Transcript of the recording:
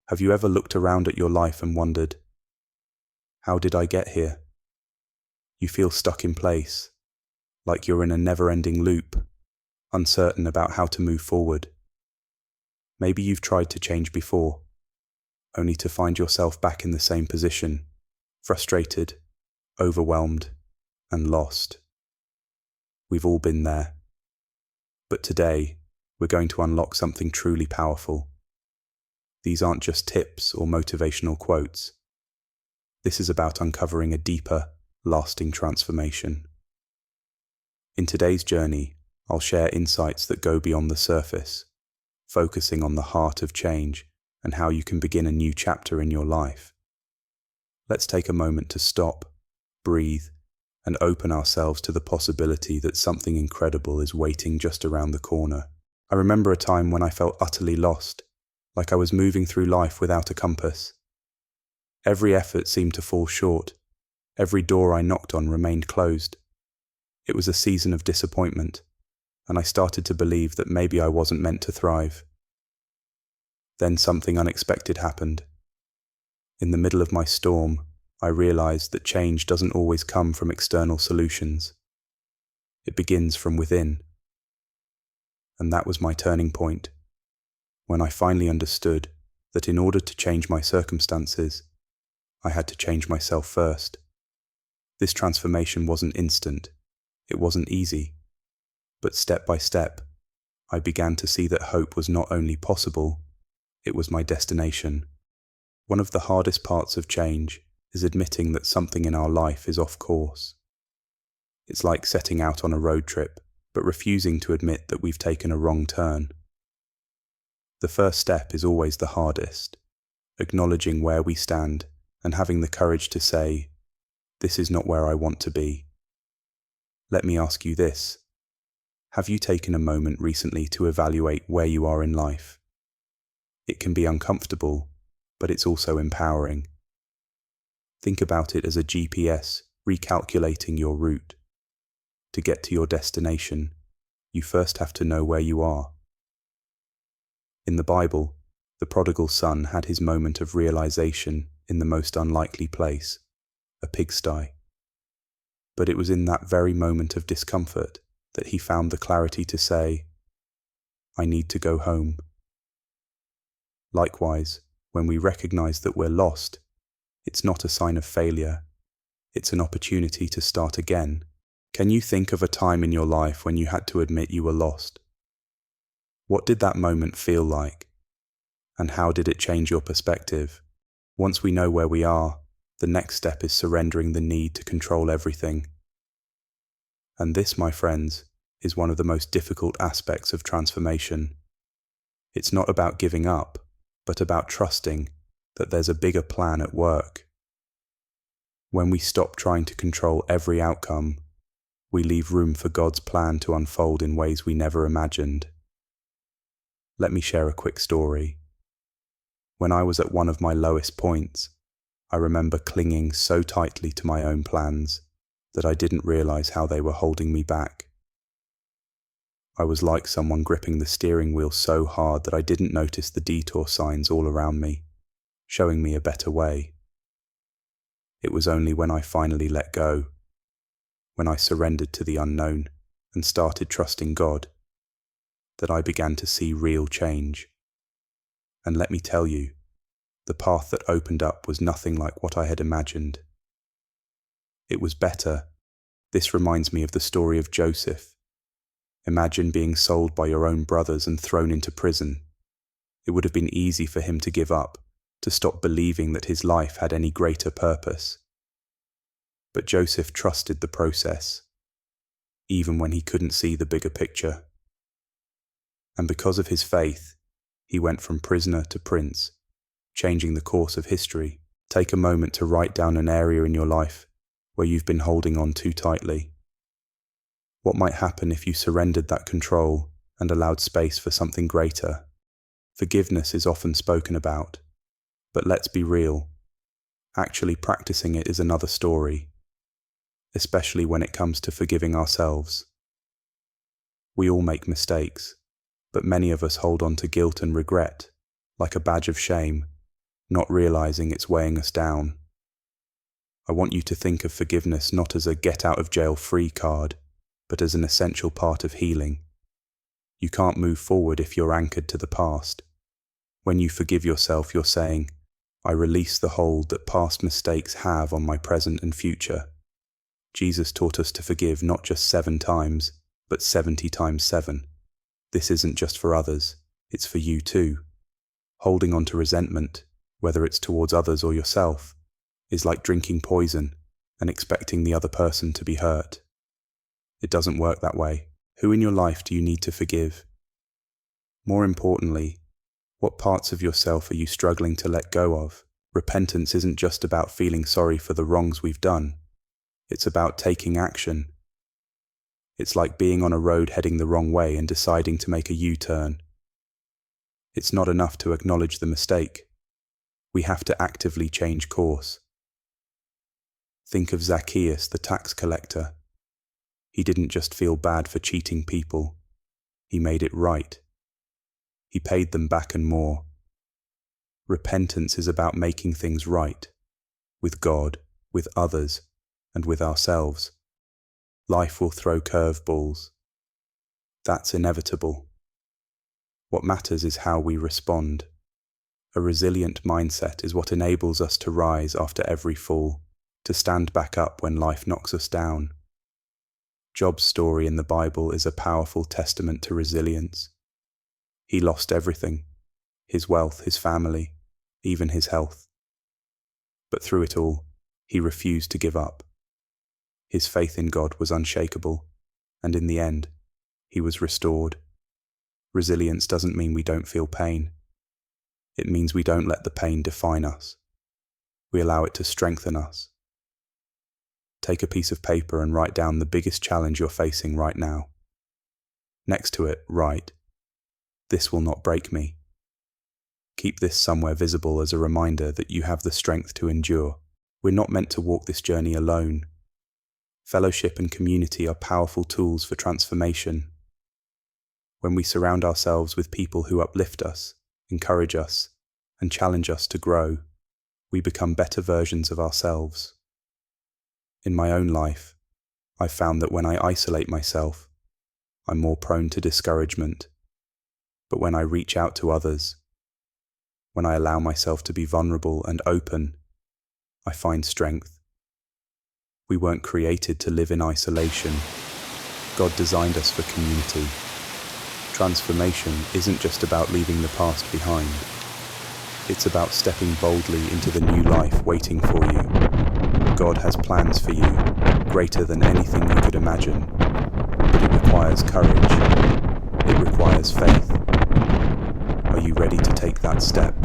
Have you ever looked around at your life and wondered, how did I get here? You feel stuck in place, like you're in a never-ending loop, uncertain about how to move forward. Maybe you've tried to change before, only to find yourself back in the same position, frustrated, overwhelmed, and lost. We've all been there. But today, we're going to unlock something truly powerful. These aren't just tips or motivational quotes. This is about uncovering a deeper, lasting transformation. In today's journey, I'll share insights that go beyond the surface, focusing on the heart of change and how you can begin a new chapter in your life. Let's take a moment to stop, breathe, and open ourselves to the possibility that something incredible is waiting just around the corner. I remember a time when I felt utterly lost, like I was moving through life without a compass. Every effort seemed to fall short. Every door I knocked on remained closed. It was a season of disappointment, and I started to believe that maybe I wasn't meant to thrive. Then something unexpected happened. In the middle of my storm, I realized that change doesn't always come from external solutions. It begins from within. And that was my turning point, when I finally understood that in order to change my circumstances, I had to change myself first. This transformation wasn't instant, it wasn't easy, but step by step, I began to see that hope was not only possible, it was my destination. One of the hardest parts of change is admitting that something in our life is off course. It's like setting out on a road trip, but refusing to admit that we've taken a wrong turn. The first step is always the hardest, acknowledging where we stand and having the courage to say, "This is not where I want to be." Let me ask you this. Have you taken a moment recently to evaluate where you are in life? It can be uncomfortable, but it's also empowering. Think about it as a GPS recalculating your route. To get to your destination, you first have to know where you are. In the Bible, the prodigal son had his moment of realization in the most unlikely place, a pigsty. But it was in that very moment of discomfort that he found the clarity to say, "I need to go home." Likewise, when we recognize that we're lost, it's not a sign of failure, it's an opportunity to start again. Can you think of a time in your life when you had to admit you were lost? What did that moment feel like? And how did it change your perspective? Once we know where we are, the next step is surrendering the need to control everything. And this, my friends, is one of the most difficult aspects of transformation. It's not about giving up, but about trusting that there's a bigger plan at work. When we stop trying to control every outcome, we leave room for God's plan to unfold in ways we never imagined. Let me share a quick story. When I was at one of my lowest points, I remember clinging so tightly to my own plans that I didn't realize how they were holding me back. I was like someone gripping the steering wheel so hard that I didn't notice the detour signs all around me, showing me a better way. It was only when I finally let go, when I surrendered to the unknown and started trusting God, that I began to see real change. And let me tell you, the path that opened up was nothing like what I had imagined. It was better. This reminds me of the story of Joseph. Imagine being sold by your own brothers and thrown into prison. It would have been easy for him to give up, to stop believing that his life had any greater purpose. But Joseph trusted the process, even when he couldn't see the bigger picture. And because of his faith, he went from prisoner to prince, changing the course of history. Take a moment to write down an area in your life where you've been holding on too tightly. What might happen if you surrendered that control and allowed space for something greater? Forgiveness is often spoken about, but let's be real. Actually practicing it is another story, especially when it comes to forgiving ourselves. We all make mistakes, but many of us hold on to guilt and regret, like a badge of shame, not realizing it's weighing us down. I want you to think of forgiveness not as a get-out-of-jail-free card, but as an essential part of healing. You can't move forward if you're anchored to the past. When you forgive yourself, you're saying, I release the hold that past mistakes have on my present and future. Jesus taught us to forgive not just 7 times, but 70 times 7. This isn't just for others, it's for you too. Holding on to resentment, whether it's towards others or yourself, is like drinking poison and expecting the other person to be hurt. It doesn't work that way. Who in your life do you need to forgive? More importantly, what parts of yourself are you struggling to let go of? Repentance isn't just about feeling sorry for the wrongs we've done. It's about taking action. It's like being on a road heading the wrong way and deciding to make a U-turn. It's not enough to acknowledge the mistake. We have to actively change course. Think of Zacchaeus, the tax collector. He didn't just feel bad for cheating people. He made it right. He paid them back and more. Repentance is about making things right, with God, with others, and with ourselves. Life will throw curveballs. That's inevitable. What matters is how we respond. A resilient mindset is what enables us to rise after every fall, to stand back up when life knocks us down. Job's story in the Bible is a powerful testament to resilience. He lost everything, his wealth, his family, even his health. But through it all, he refused to give up. His faith in God was unshakable, and in the end, he was restored. Resilience doesn't mean we don't feel pain. It means we don't let the pain define us. We allow it to strengthen us. Take a piece of paper and write down the biggest challenge you're facing right now. Next to it, write, "This will not break me." Keep this somewhere visible as a reminder that you have the strength to endure. We're not meant to walk this journey alone. Fellowship and community are powerful tools for transformation. When we surround ourselves with people who uplift us, encourage us, and challenge us to grow, we become better versions of ourselves. In my own life, I've found that when I isolate myself, I'm more prone to discouragement. But when I reach out to others, when I allow myself to be vulnerable and open, I find strength. We weren't created to live in isolation. God designed us for community. Transformation isn't just about leaving the past behind. It's about stepping boldly into the new life waiting for you. God has plans for you, greater than anything you could imagine. But it requires courage. It requires faith. Are you ready to take that step?